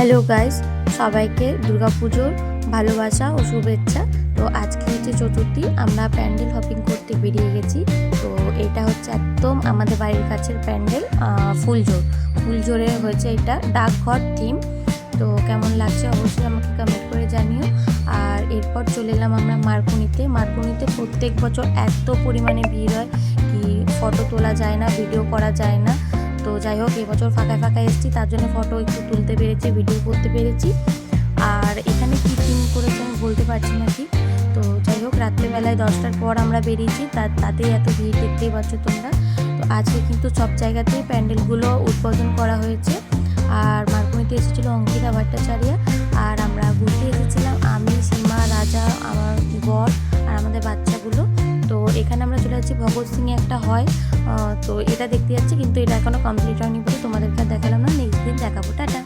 Hello guys, সবাইকে দুর্গাপুজোর ভালোবাসা ও শুভেচ্ছা। তো আজকে হচ্ছে চতুর্থী, আমরা প্যান্ডেল হপিং করতে বেরিয়ে গেছি। তো এটা হচ্ছে একদম আমাদের বাড়ির কাছের প্যান্ডেল, ফুলজোরে হয়েছে এটা ডাকঘর থিম। তো কেমন লাগছে অবশ্যই আমাকে কমেন্ট করে জানিও। আর এরপর চলে এলাম আমরা মারকুনিতে প্রত্যেক বছর এত পরিমাণে ভিড় হয় কি ফটো তোলা যায় না, ভিডিও করা যায় না। তো যাই হোক, এবছর ফাঁকায় ফাঁকায় এসেছি, তার জন্য ফটো একটু তুলতে পেরেছি, ভিডিও করতে পেরেছি। আর এখানে কী থিম করেছে আমি বলতে পারছি না ঠিক। তো যাই হোক, রাত্রেবেলায় 10টার পর আমরা বেরিয়েছি, তাতেই এত ভিড় দেখতেই পাচ্ছ তোমরা। তো আজকে কিন্তু সব জায়গাতেই প্যান্ডেলগুলো উদ্বোধন করা হয়েছে। আর মারকুনিতে এসেছিলো অঙ্কিতা ভট্টাচার্য, আর আমরা ঘুরতে এসেছিলাম আমি, সীমা, রাজা, আমার বর আর আমাদের বাচ্চাগুলো। তো এখানে আমরা চলে যাচ্ছি ভগৎ সিংয়ে একটা হয়, তো এটা দেখতে যাচ্ছি, কিন্তু এটা এখনও কমপ্লিট হয়নি বলে তোমাদেরকে দেখালাম না, নেক্সট দিন দেখাবো। টাটা।